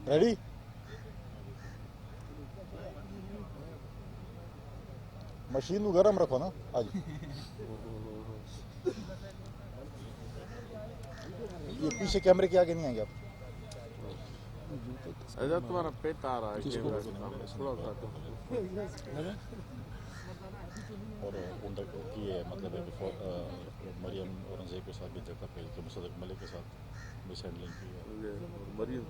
Ready? Machine کو گرم رکھو نا آج. یہ پیچھے کیمرے کے آگے نہیں آئیں گے آپ. تمہارا پیٹ آ رہا ہے اور کی ہے مطلب ہے کہ مریم اورنگزیب کے ساتھ بھی جگہ پہ کہ مصدق ملک کے ساتھ مس ہینڈلنگ کی ہے. مریم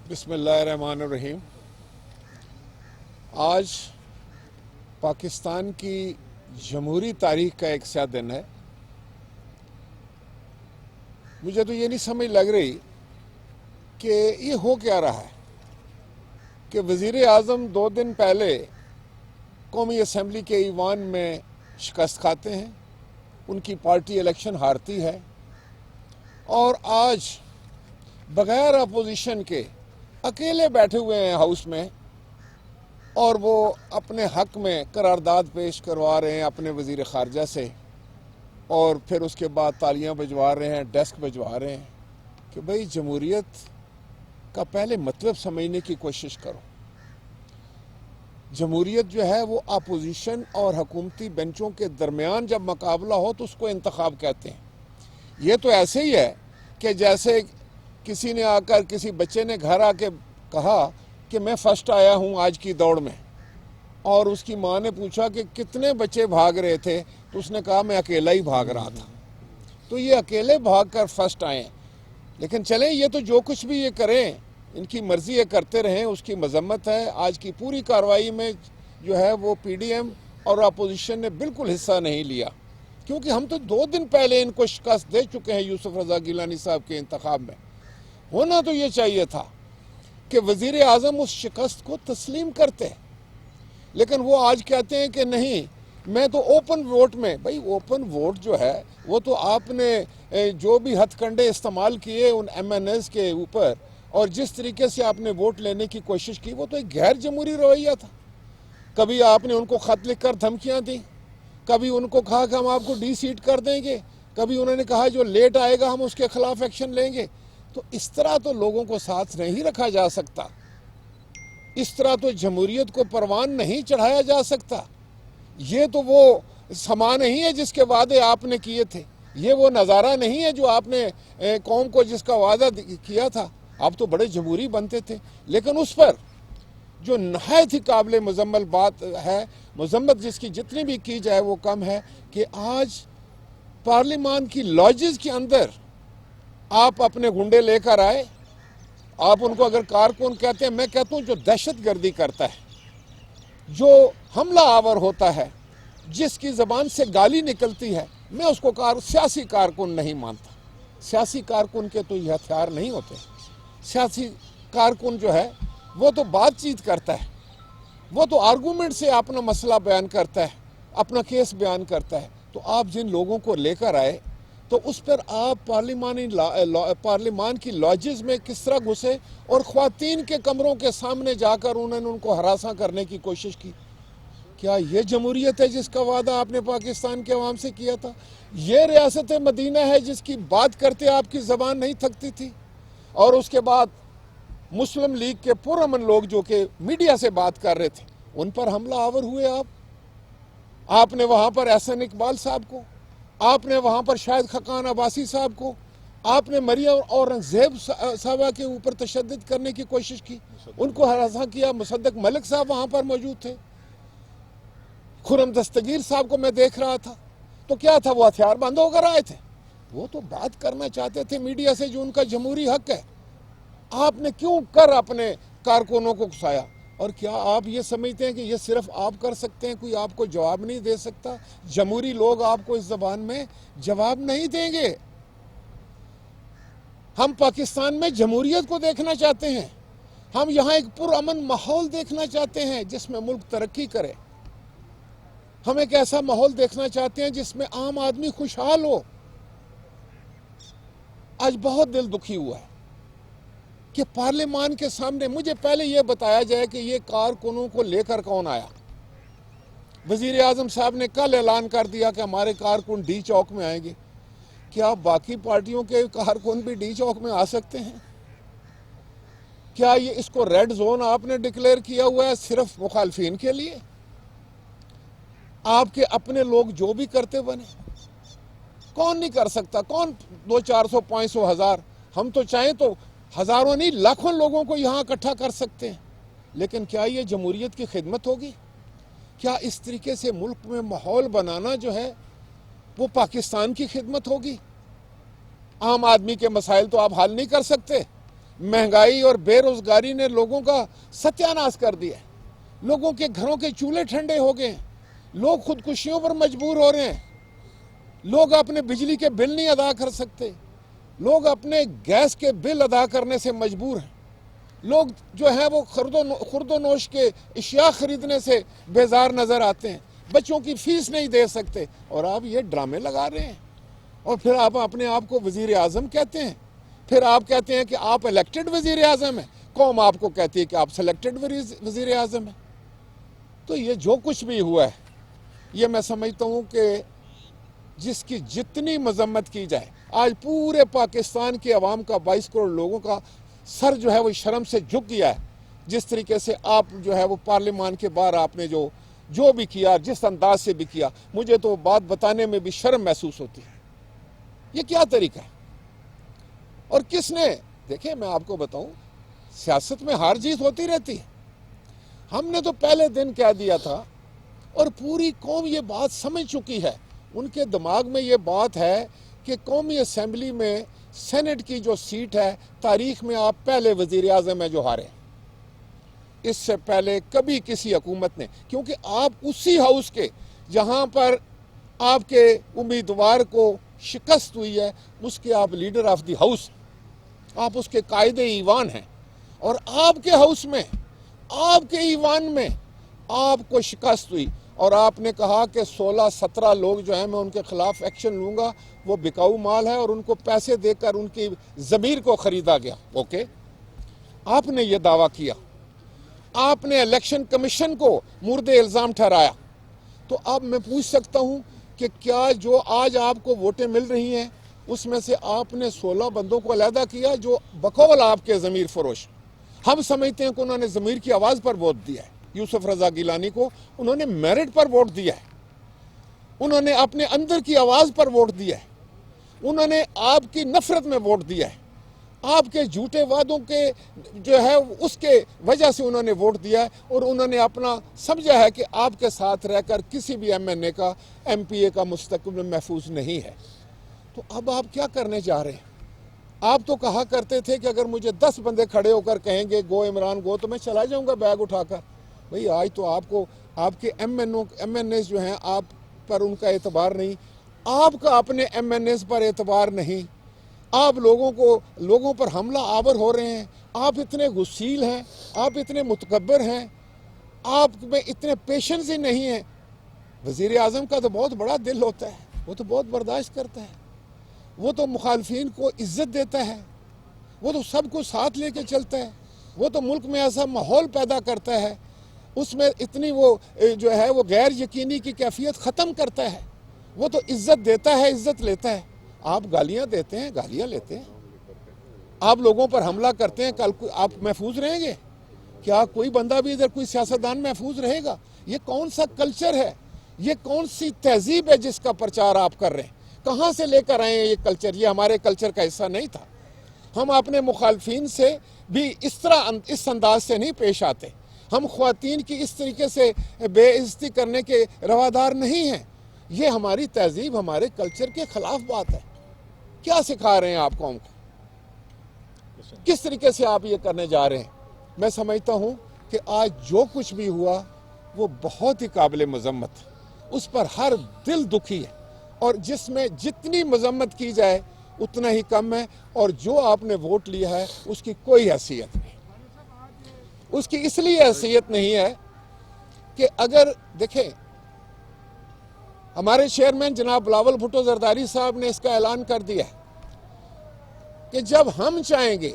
بسم اللہ الرحمن الرحیم. آج پاکستان کی جمہوری تاریخ کا ایک سیاہ دن ہے. مجھے تو یہ نہیں سمجھ لگ رہی کہ یہ ہو کیا رہا ہے کہ وزیر اعظم 2 دن پہلے قومی اسمبلی کے ایوان میں شکست کھاتے ہیں، ان کی پارٹی الیکشن ہارتی ہے، اور آج بغیر اپوزیشن کے اکیلے بیٹھے ہوئے ہیں ہاؤس میں، اور وہ اپنے حق میں قرارداد پیش کروا رہے ہیں اپنے وزیر خارجہ سے، اور پھر اس کے بعد تالیاں بجوا رہے ہیں، ڈیسک بجوا رہے ہیں کہ بھئی جمہوریت کا پہلے مطلب سمجھنے کی کوشش کرو. جمہوریت جو ہے وہ اپوزیشن اور حکومتی بینچوں کے درمیان جب مقابلہ ہو تو اس کو انتخاب کہتے ہیں. یہ تو ایسے ہی ہے کہ جیسے کسی نے آ کر کسی بچے نے گھر آ کے کہا کہ میں فرسٹ آیا ہوں آج کی دوڑ میں، اور اس کی ماں نے پوچھا کہ کتنے بچے بھاگ رہے تھے، تو اس نے کہا میں اکیلا ہی بھاگ رہا تھا. تو یہ اکیلے بھاگ کر فرسٹ آئے ہیں. لیکن چلیں، یہ تو جو کچھ بھی یہ کریں، ان کی مرضی یہ کرتے رہیں، اس کی مذمت ہے. آج کی پوری کارروائی میں جو ہے وہ پی ڈی ایم اور اپوزیشن نے بالکل حصہ نہیں لیا، کیونکہ ہم تو 2 دن پہلے ان کو شکست دے چکے ہیں یوسف رضا گیلانی صاحب کے انتخاب میں. ہونا تو یہ چاہیے تھا کہ وزیر اعظم اس شکست کو تسلیم کرتے، لیکن وہ آج کہتے ہیں کہ نہیں، میں تو اوپن ووٹ میں. بھائی اوپن ووٹ جو ہے وہ تو آپ نے جو بھی ہتھ کنڈے استعمال کیے ان ایم این ایز کے اوپر، اور جس طریقے سے آپ نے ووٹ لینے کی کوشش کی، وہ تو ایک غیر جمہوری رویہ تھا. کبھی آپ نے ان کو خط لکھ کر دھمکیاں دیں، کبھی ان کو کہا کہ ہم آپ کو ڈی سیٹ کر دیں گے، کبھی انہوں نے کہا جو لیٹ آئے گا ہم اس کے خلاف ایکشن لیں گے. تو اس طرح تو لوگوں کو ساتھ نہیں رکھا جا سکتا، اس طرح تو جمہوریت کو پروان نہیں چڑھایا جا سکتا. یہ تو وہ سما نہیں ہے جس کے وعدے آپ نے کیے تھے، یہ وہ نظارہ نہیں ہے جو آپ نے قوم کو جس کا وعدہ کیا تھا. آپ تو بڑے جمہوری بنتے تھے، لیکن اس پر جو نہایت ہی قابل مذمت بات ہے، مذمت جس کی جتنی بھی کی جائے وہ کم ہے، کہ آج پارلیمان کی لاجز کے اندر آپ اپنے گنڈے لے کر آئے. آپ ان کو اگر کارکن کہتے ہیں، میں کہتا ہوں جو دہشت گردی کرتا ہے، جو حملہ آور ہوتا ہے، جس کی زبان سے گالی نکلتی ہے، میں اس کو سیاسی کارکن نہیں مانتا. سیاسی کارکن کے تو یہ ہتھیار نہیں ہوتے. سیاسی کارکن جو ہے وہ تو بات چیت کرتا ہے، وہ تو آرگومنٹ سے اپنا مسئلہ بیان کرتا ہے، اپنا کیس بیان کرتا ہے. تو آپ جن لوگوں کو لے کر آئے تو اس پر آپ پارلیمان کی لاجز میں کس طرح گھسے، اور خواتین کے کمروں کے سامنے جا کر انہوں نے ان کو ہراساں کرنے کی کوشش کی. کیا یہ جمہوریت ہے جس کا وعدہ آپ نے پاکستان کے عوام سے کیا تھا؟ یہ ریاست مدینہ ہے جس کی بات کرتے آپ کی زبان نہیں تھکتی تھی؟ اور اس کے بعد مسلم لیگ کے پرامن لوگ جو کہ میڈیا سے بات کر رہے تھے، ان پر حملہ آور ہوئے. آپ نے وہاں پر احسن اقبال صاحب کو، آپ نے وہاں پر شاہد خاقان عباسی صاحب کو، آپ نے مریم اورنگزیب صاحبہ کے اوپر تشدد کرنے کی کوشش کی، ان کو ہراساں کیا. مصدق ملک صاحب وہاں پر موجود تھے، خرم دستگیر صاحب کو میں دیکھ رہا تھا. تو کیا تھا، وہ ہتھیار بند ہو کر آئے تھے؟ وہ تو بات کرنا چاہتے تھے میڈیا سے، جو ان کا جمہوری حق ہے. آپ نے کیوں کر اپنے کارکنوں کو گھسایا؟ اور کیا آپ یہ سمجھتے ہیں کہ یہ صرف آپ کر سکتے ہیں، کوئی آپ کو جواب نہیں دے سکتا؟ جمہوری لوگ آپ کو اس زبان میں جواب نہیں دیں گے. ہم پاکستان میں جمہوریت کو دیکھنا چاہتے ہیں، ہم یہاں ایک پرامن ماحول دیکھنا چاہتے ہیں جس میں ملک ترقی کرے. ہم ایک ایسا ماحول دیکھنا چاہتے ہیں جس میں عام آدمی خوشحال ہو. آج بہت دل دکھی ہوا ہے کہ پارلیمان کے سامنے مجھے پہلے یہ بتایا جائے کہ یہ کارکنوں کو لے کر کون آیا. वज़ीर आज़म साहब ने कल ऐलान कर दिया कि हमारे कारकुन डी चौक में आएंगे। क्या बाकी पार्टियों के कारकुन भी डी चौक में आ सकते हैं? क्या ये इसको रेड जोन आपने डिक्लेयर किया हुआ है सिर्फ मुखालफिन के लिए? आपके अपने लोग जो भी करते बने, कौन नहीं कर सकता? कौन 200-400 500 हज़ार, हम तो चाहें तो हज़ारों नहीं लाखों लोगों को यहाँ इकट्ठा कर सकते हैं। लेकिन क्या ये जमहूरियत की खिदमत होगी? क्या इस तरीके से मुल्क में माहौल बनाना जो है वो पाकिस्तान की खिदमत होगी? आम आदमी के मसाइल तो आप हल नहीं कर सकते। महंगाई और बेरोजगारी ने लोगों का सत्यानाश कर दिया है। लोगों के घरों के चूल्हे ठंडे हो गए हैं। लोग खुदकुशियों पर मजबूर हो रहे हैं। लोग अपने बिजली के बिल नहीं अदा कर सकते। लोग अपने गैस के बिल अदा करने से मजबूर हैं। लोग जो है वो खुर्दो नोश के अशिया खरीदने से बेजार नजर आते हैं। बच्चों की फीस नहीं दे सकते और आप ये ड्रामे लगा रहे हैं। और फिर आप अपने आप को वजीर आज़म कहते हैं। फिर आप कहते हैं कि आप इलेक्टेड वजीर आज़म हैं। कौम आपको कहती है कि आप सेलेक्टेड वजीर आज़म हैं। तो ये जो कुछ भी हुआ है, ये मैं समझता हूँ कि जिसकी जितनी मजम्मत की जाए, आज पूरे पाकिस्तान के अवाम का 22 करोड़ लोगों का सर जो है वो शर्म से झुक गया है। जिस तरीके से आप जो है वो पार्लियामान के बाहर आपने जो भी किया, जिस अंदाज से भी किया, मुझे तो बात बताने में भी शर्म महसूस होती है। ये क्या तरीका है? और किसने, देखिए मैं आपको बताऊं, सियासत में हार जीत होती रहती है। हमने तो पहले दिन कह दिया था और पूरी कौम ये बात समझ चुकी है। उनके दिमाग में ये बात है कि कौमी असेंबली में सेनेट की जो सीट है, तारीख में आप पहले वजीर आज़म है जो हारे। इससे पहले कभी किसी हुकूमत ने, क्योंकि आप उसी हाउस के जहां पर आपके उम्मीदवार को शिकस्त हुई है, उसके आप लीडर ऑफ द हाउस, आप उसके कायदे ईवान हैं। और आपके हाउस में, आपके ईवान में आपको शिकस्त हुई और आपने कहा कि 16-17 लोग जो हैं मैं उनके खिलाफ एक्शन लूंगा, वो बिकाऊ माल है और उनको पैसे देकर उनकी ज़मीर को खरीदा गया। ओके, आपने ये दावा किया, आपने इलेक्शन कमीशन को मुर्दे इल्ज़ाम ठहराया। तो अब मैं पूछ सकता हूं कि क्या जो आज आपको वोटें मिल रही हैं उसमें से आपने 16 बंदों को अलहदा किया जो बकौल आपके ज़मीर फरोश? हम समझते हैं कि उन्होंने ज़मीर की आवाज़ पर वोट दिया है। यूसुफ रज़ा गिलानी को उन्होंने मेरिट पर वोट दिया है, उन्होंने अपने अंदर की आवाज़ पर वोट दिया है, उन्होंने आपकी नफरत में वोट दिया है, आपके झूठे वादों के जो है उसके वजह से उन्होंने वोट दिया है और उन्होंने अपना समझा है कि आपके साथ रहकर किसी भी MNA का, MPA का मुस्तकबिल महफूज नहीं है। तो अब आप क्या करने जा रहे हैं? आप तो कहा करते थे कि अगर मुझे 10 बंदे खड़े होकर कहेंगे गो इमरान गो, तो मैं चला जाऊंगा बैग उठाकर। भाई आज तो आपको आपके MNA जो हैं आप पर उनका एतबार नहीं, आपका अपने MNA पर एतबार नहीं, आप लोगों पर हमला आवर हो रहे हैं। आप इतने गुस्सील हैं, आप इतने मुतकब्बर हैं, आप में इतने पेशेंस ही नहीं है। वज़ीर आज़म का तो बहुत बड़ा दिल होता है, वो तो बहुत बर्दाश्त करता है, वो तो मुखालफिन को इज्जत देता है, वो तो सबको साथ लेके चलता है, वो तो मुल्क में ऐसा माहौल पैदा करता है, उसमें इतनी वो जो है वो गैर यकीनी की कैफियत ख़त्म करता है, वो तो इज्जत देता है, इज्जत लेता है। आप गालियां देते हैं, गालियां लेते हैं, आप लोगों पर हमला करते हैं, कल आप महफूज रहेंगे? क्या कोई बंदा भी इधर कोई सियासतदान महफूज रहेगा? ये कौन सा कल्चर है, ये कौन सी तहजीब है जिसका प्रचार आप कर रहे हैं? कहाँ से लेकर आए हैं ये कल्चर? ये हमारे कल्चर का हिस्सा नहीं था। हम अपने मुखालफिन से भी इस अंदाज से नहीं पेश आते। हम ख्वातीन की इस तरीके से बेइज्जती करने के रवादार नहीं हैं। ये हमारी तहजीब, हमारे कल्चर के खिलाफ बात है। क्या सिखा रहे हैं आप कौम को? किस तरीके से आप ये करने जा रहे हैं? मैं समझता हूं कि आज जो कुछ भी हुआ वो बहुत ही काबिल मजम्मत, उस पर हर दिल दुखी है और जिसमें जितनी मजम्मत की जाए उतना ही कम है। और जो आपने वोट लिया है उसकी कोई हैसियत नहीं, उसकी इसलिए हैसियत नहीं है कि अगर देखें, हमारे चेयरमैन जनाब बिलावल भुट्टो जरदारी साहब ने इसका ऐलान कर दिया कि जब हम चाहेंगे,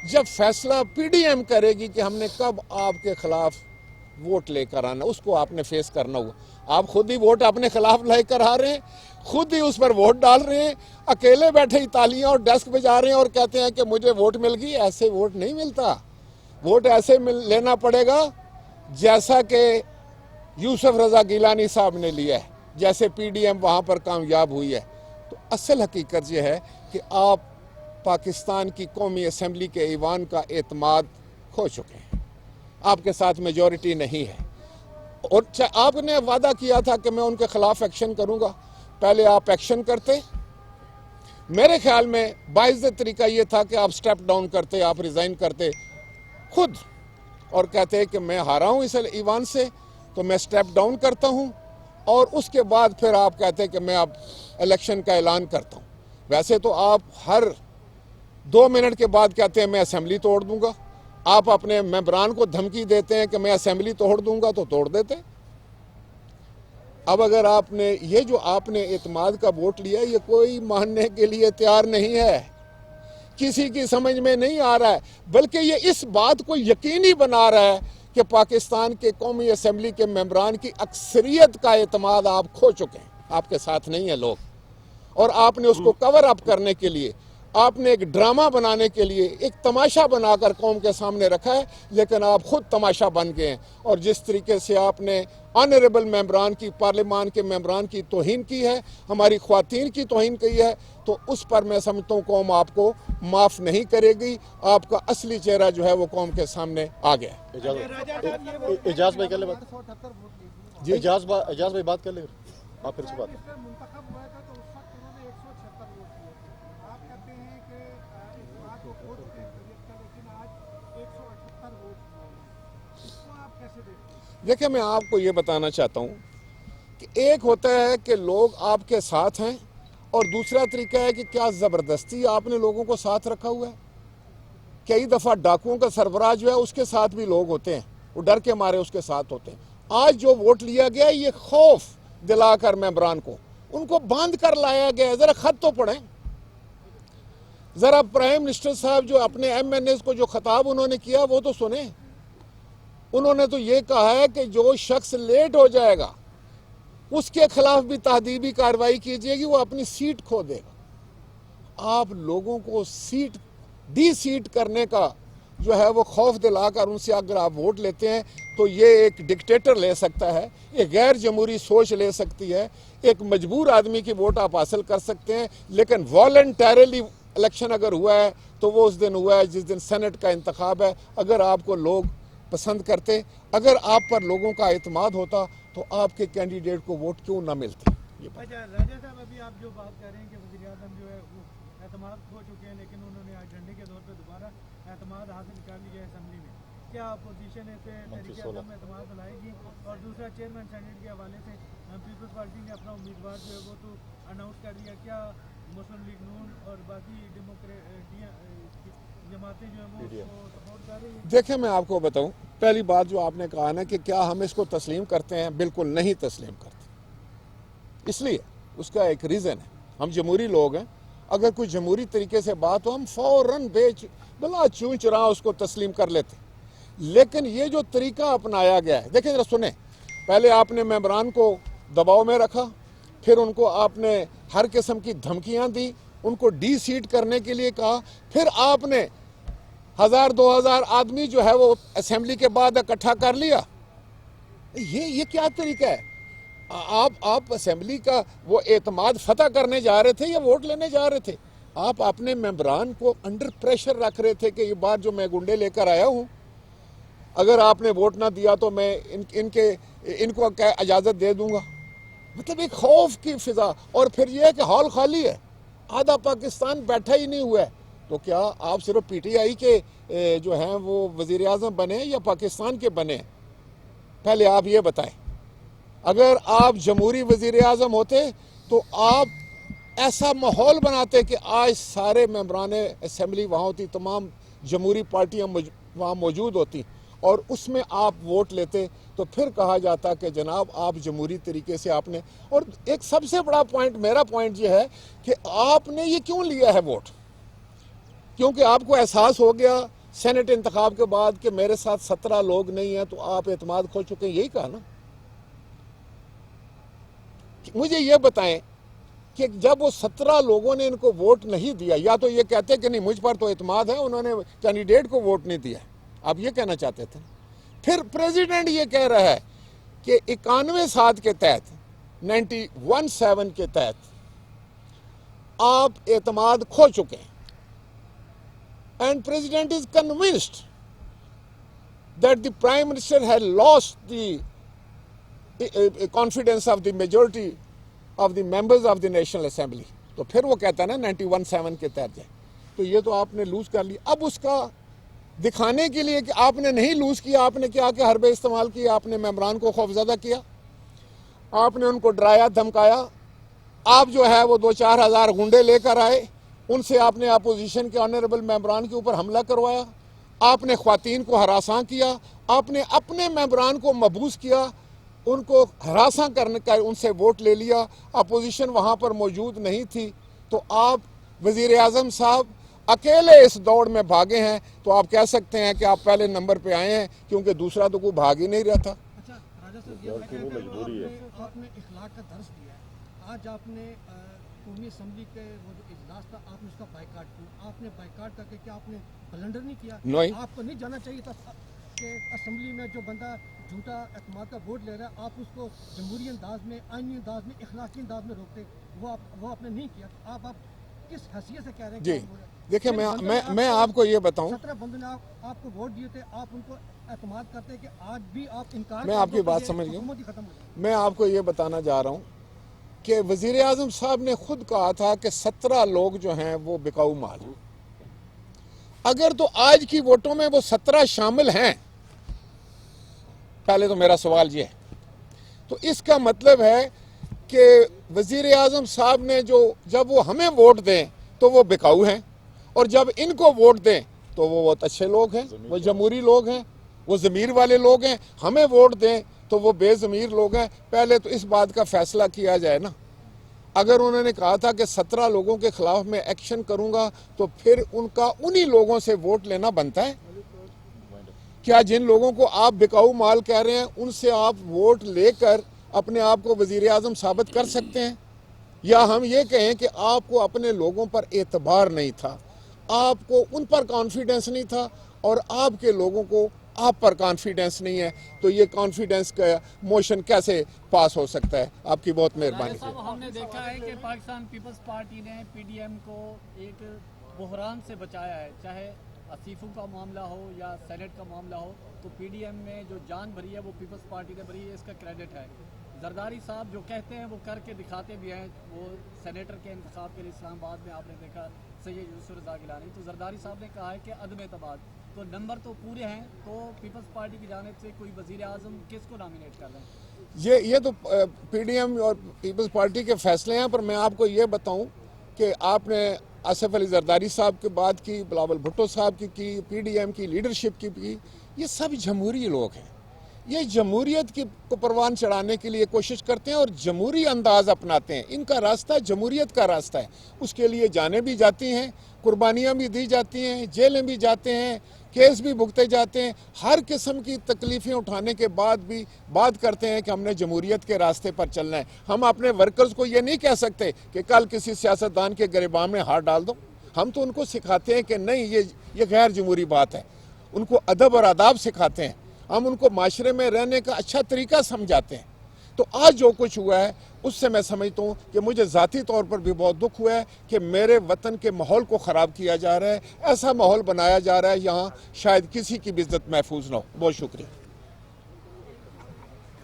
जब फैसला PDM करेगी कि हमने कब आपके खिलाफ वोट लेकर आना, उसको आपने फेस करना हुआ। आप खुद ही वोट अपने खिलाफ लेकर आ रहे हैं, खुद ही उस पर वोट डाल रहे हैं, अकेले बैठे ही तालियां और डेस्क बजा रहे हैं और कहते हैं कि मुझे वोट मिल गई। ऐसे वोट नहीं मिलता। वोट ऐसे लेना पड़ेगा जैसा कि यूसुफ रजा गिलानी साहब ने लिया है, जैसे PDM वहाँ पर कामयाब हुई है। तो असल हकीकत यह है कि आप पाकिस्तान की कौमी असम्बली के ईवान का एतमाद खो चुके हैं, आपके साथ मेजॉरिटी नहीं है। और आपने वादा किया था कि मैं उनके खिलाफ एक्शन करूंगा, पहले आप एक्शन करते। मेरे ख्याल में बाइज़ तरीका ये था कि आप स्टेप डाउन करते, आप रिज़ाइन करते खुद और कहते कि मैं हारा हूं इस ईवान से, तो मैं स्टेप डाउन करता हूं, और उसके बाद फिर आप कहते कि मैं अब इलेक्शन का ऐलान करता हूं। वैसे तो आप हर 2 मिनट के बाद कहते हैं मैं असेंबली तोड़ दूंगा। आप अपने मेंबरान को धमकी देते हैं कि मैं असेंबली तोड़ दूंगा, तो तोड़ देते। अब अगर आपने ये जो आपने एतमाद का वोट लिया, ये कोई मानने के लिए तैयार नहीं है, किसी की समझ में नहीं आ रहा है, बल्कि ये इस बात को यकीनी बना रहा है कि पाकिस्तान के कौमी असम्बली के मेंबरान की अक्सरियत का एतमाद आप खो चुके हैं, आपके साथ नहीं है लोग। और आपने उसको कवर अप करने के लिए, आपने एक ड्रामा बनाने के लिए एक तमाशा बनाकर कौम के सामने रखा है, लेकिन आप खुद तमाशा बन गए हैं। और जिस तरीके से आपने ऑनरेबल मेंबरान की, पार्लियामान के मेंबरान की तौहीन की है, हमारी ख्वातीन की तौहीन की है, तो उस पर मैं समझता हूँ कौम आपको माफ़ नहीं करेगी। आपका असली चेहरा जो है वो कौम के सामने आ गया है। एजाज भाई कर ले बात जी। एजाज भाई बात कर ले, आप फिर से बात। देखिए, मैं आपको ये बताना चाहता हूँ कि एक होता है कि लोग आपके साथ हैं, और दूसरा तरीका है कि क्या ज़बरदस्ती आपने लोगों को साथ रखा हुआ है। कई दफ़ा डाकुओं का सरबराह जो है उसके साथ भी लोग होते हैं, वो डर के मारे उसके साथ होते हैं। आज जो वोट लिया गया, ये खौफ दिलाकर मेंबरान को उनको बांध कर लाया गया है। ज़रा ख़त तो पढ़ें, ज़रा प्राइम मिनिस्टर साहब जो अपने MNAs को जो खिताब उन्होंने किया वो तो सुने। उन्होंने तो ये कहा है कि जो शख्स लेट हो जाएगा उसके खिलाफ भी तहदीबी कार्रवाई की जाएगी, वो अपनी सीट खो देगा। आप लोगों को डी सीट करने का जो है वो खौफ दिलाकर उनसे अगर आप वोट लेते हैं, तो ये एक डिक्टेटर ले सकता है, एक गैर जमहूरी सोच ले सकती है, एक मजबूर आदमी की वोट आप हासिल कर सकते हैं। लेकिन वॉलंटरली इलेक्शन अगर हुआ है तो वो उस दिन हुआ है जिस दिन सेनेट का इंतखाब है। अगर आपको लोग पसंद करते, अगर आप पर लोगों का एतमाद होता, तो आपके कैंडिडेट को वोट क्यों ना मिलते। राजा साहब, अभी आप जो बात कर रहे हैं कि वज़ीर-ए-आज़म जो है वो एतमाद खो चुके हैं, लेकिन उन्होंने आज डंडे के दौर पे दोबारा एतमाद हासिल कर लिया है असेंबली में, क्या अपोजिशन इस पे तरीके-ए-आज़म में एतमाद लाएगी? और दूसरा, चेयरमैन सेनेट के हवाले से पीपल्स पार्टी ने अपना उम्मीदवार जो है वो तो अनाउंस कर दिया, क्या मुस्लिम लीग नून और बाकी जमातें जो है वो सपोर्ट कर रही है? देखिए, मैं आपको बताऊं, पहली बात जो आपने कहा ना कि क्या हम इसको तस्लीम करते हैं, बिल्कुल नहीं तस्लीम करते। इसलिए उसका एक रीज़न है, हम जमहूरी लोग हैं। अगर कोई जमहूरी तरीके से बात हो, हम फ़ौरन बिला चूं चुरा उसको तस्लीम कर लेते। लेकिन ये जो तरीका अपनाया गया है, देखिए ज़रा सुने, पहले आपने मेंबरान को दबाव में रखा, फिर उनको आपने हर किस्म की धमकियाँ दी, उनको डी सीट करने के लिए कहा, फिर आपने 1000-2000 आदमी जो है वो असेंबली के बाद इकट्ठा कर लिया। ये क्या तरीका है? आप असेंबली का वो एतमाद फतह करने जा रहे थे या वोट लेने जा रहे थे? आप अपने मेंबरान को अंडर प्रेशर रख रहे थे कि ये बात जो मैं गुंडे लेकर आया हूँ, अगर आपने वोट ना दिया तो मैं इनको क्या इजाज़त दे दूंगा। मतलब एक खौफ की फिजा। और फिर ये है कि हॉल खाली है, आधा पाकिस्तान बैठा ही नहीं हुआ है। तो क्या आप सिर्फ PTI के जो हैं वो वज़ीर-ए-आज़म बने या पाकिस्तान के बने? पहले आप ये बताएं। अगर आप जमहूरी वज़ीर-ए-आज़म होते तो आप ऐसा माहौल बनाते कि आज सारे मेंबरान असेंबली वहाँ होती, तमाम जमहूरी पार्टियाँ वहाँ मौजूद होती, और उसमें आप वोट लेते, तो फिर कहा जाता कि जनाब आप जमहूरी तरीके से आपने। और एक सबसे बड़ा पॉइंट, मेरा पॉइंट ये है कि आपने ये क्यों लिया है वोट? क्योंकि आपको एहसास हो गया سینٹ انتخاب کے بعد کہ میرے ساتھ 17 لوگ نہیں ہیں تو آپ اعتماد کھو چکے ہیں، یہی کہا نا؟ مجھے یہ بتائیں کہ جب وہ 17 لوگوں نے ان کو ووٹ نہیں دیا، یا تو یہ کہتے کہ نہیں مجھ پر تو اعتماد ہے، انہوں نے کینڈیڈیٹ کو ووٹ نہیں دیا، آپ یہ کہنا چاہتے تھے؟ پھر پریزیڈنٹ یہ کہہ رہا ہے کہ 91-7 کے تحت 91-7 کے تحت آپ اعتماد کھو چکے ہیں. And President is convinced that the Prime Minister had lost the confidence of the majority of the members of the National Assembly. تو پھر وہ کہتا ہے نا 91-7 کے تحت جائے. تو یہ تو آپ نے لوز کر لی. اب اس کا دکھانے کے لیے کہ آپ نے نہیں لوز کیا، آپ نے کیا کہ حربے استعمال کیا، آپ نے ممبران کو خوفزدہ کیا، آپ نے ان کو ڈرایا دھمکایا. آپ جو ہے وہ 2-4 ہزار گنڈے لے کر آئے، ان سے آپ نے اپوزیشن کے آنریبل ممبران کے اوپر حملہ کروایا، آپ نے خواتین کو ہراساں کیا، آپ نے اپنے ممبران کو مبعوث کیا، ان کو ہراساں کرنے کا ان سے ووٹ لے لیا. اپوزیشن وہاں پر موجود نہیں تھی، تو آپ وزیر اعظم صاحب اکیلے اس دوڑ میں بھاگے ہیں. تو آپ کہہ سکتے ہیں کہ آپ پہلے نمبر پہ آئے ہیں، کیونکہ دوسرا تو کوئی بھاگ ہی نہیں رہا تھا. اچھا راجہ صاحب، یہ بتائیں کہ آپ نے اخلاق کا درس دیا ہے. آج آپ نے قومی اسمبلی کے وہ جو اجلاس تھا، آپ نے اس کا بائیکاٹ کیا. آپ نے بائیکاٹ کر کے کیا آپ نے بلنڈر نہیں کیا؟ نہیں. آپ کو نہیں جانا چاہیے تھا کہ اسمبلی میں جو بندہ جھوٹا اعتماد کا ووٹ لے رہا ہے، آپ اس کو جمہوری انداز میں، آئینی انداز میں، اخلاقی انداز میں روکتے. وہ آپ نے نہیں کیا. آپ کس حیثیت سے کہہ رہے ہیں؟ جی دیکھیں، میں آپ کو یہ بتاؤں، 17 بندوں نے آپ کو ووٹ دیے تھے، آپ ان کو اعتماد کرتے ہیں کہ آج بھی آپ انکار. میں آپ کی بات سمجھ گیا. میں آپ کو یہ بتانا چاہ رہا ہوں کہ وزیر اعظم صاحب نے خود کہا تھا کہ 17 لوگ جو ہیں وہ بکاؤ مال ہیں. اگر تو آج کی ووٹوں میں وہ 17 شامل ہیں، پہلے تو میرا سوال یہ ہے، تو اس کا مطلب ہے کہ وزیر اعظم صاحب نے جب وہ ہمیں ووٹ دیں تو وہ بکاؤ ہیں، اور جب ان کو ووٹ دیں تو وہ بہت اچھے لوگ ہیں، وہ جمہوری لوگ ہیں، وہ ضمیر والے لوگ ہیں. ہمیں ووٹ دیں تو وہ بے ضمیر لوگ ہیں. پہلے تو اس بات کا فیصلہ کیا جائے نا. اگر انہوں نے کہا تھا کہ 17 لوگوں کے خلاف میں ایکشن کروں گا، تو پھر ان کا انہی لوگوں سے ووٹ لینا بنتا ہے. کیا جن لوگوں کو آپ بکاؤ مال کہہ رہے ہیں ان سے آپ ووٹ لے کر اپنے آپ کو وزیر اعظم ثابت کر سکتے ہیں؟ یا ہم یہ کہیں کہ آپ کو اپنے لوگوں پر اعتبار نہیں تھا، آپ کو ان پر کانفیڈنس نہیں تھا، اور آپ کے لوگوں کو آپ پر کانفیڈنس نہیں ہے، تو یہ کانفیڈنس کا موشن کیسے پاس ہو سکتا ہے؟ آپ کی بہت مہربانی. ہم نے دیکھا ہے کہ پاکستان پیپلز پارٹی نے پی ڈی ایم کو ایک بحران سے بچایا ہے، چاہے آصفوں کا معاملہ ہو یا سینٹ کا معاملہ ہو، تو پی ڈی ایم میں جو جان بھری ہے وہ پیپلز پارٹی نے بھری ہے، اس کا کریڈٹ ہے. زرداری صاحب جو کہتے ہیں وہ کر کے دکھاتے بھی ہیں. وہ سینیٹر کے انتخاب کے لیے اسلام آباد میں آپ نے دیکھا سید یوسف رضا گیلانی، تو زرداری صاحب نے کہا ہے کہ عدم اعتماد. تو نمبر تو پورے ہیں، تو پیپلز پارٹی کی جانب سے کوئی وزیر اعظم کس کو نامینیٹ کر رہے ہیں؟ یہ تو پی ڈی ایم اور پیپلز پارٹی کے فیصلے ہیں. پر میں آپ کو یہ بتاؤں کہ آپ نے آصف علی زرداری صاحب کی بات کی، بلاول بھٹو صاحب کی، پی ڈی ایم کی لیڈرشپ کی. یہ سب جمہوری لوگ ہیں. یہ جمہوریت کو پروان چڑھانے کے لیے کوشش کرتے ہیں اور جمہوری انداز اپناتے ہیں. ان کا راستہ جمہوریت کا راستہ ہے. اس کے لیے جانیں بھی جاتی ہیں، قربانیاں بھی دی جاتی ہیں، جیلیں بھی جاتے ہیں، کیس بھی بھگتے جاتے ہیں. ہر قسم کی تکلیفیں اٹھانے کے بعد بھی بات کرتے ہیں کہ ہم نے جمہوریت کے راستے پر چلنا ہے. ہم اپنے ورکرز کو یہ نہیں کہہ سکتے کہ کل کسی سیاستدان کے گریباں میں ہاتھ ڈال دو. ہم تو ان کو سکھاتے ہیں کہ نہیں، یہ غیر جمہوری بات ہے. ان کو ادب اور آداب سکھاتے ہیں. ہم ان کو معاشرے میں رہنے کا اچھا طریقہ سمجھاتے ہیں. تو آج جو کچھ ہوا ہے اس سے میں سمجھتا ہوں کہ مجھے ذاتی طور پر بھی بہت دکھ ہوا ہے کہ میرے وطن کے ماحول کو خراب کیا جا رہا ہے. ایسا ماحول بنایا جا رہا ہے یہاں شاید کسی کی بھی عزت محفوظ نہ ہو. بہت شکریہ.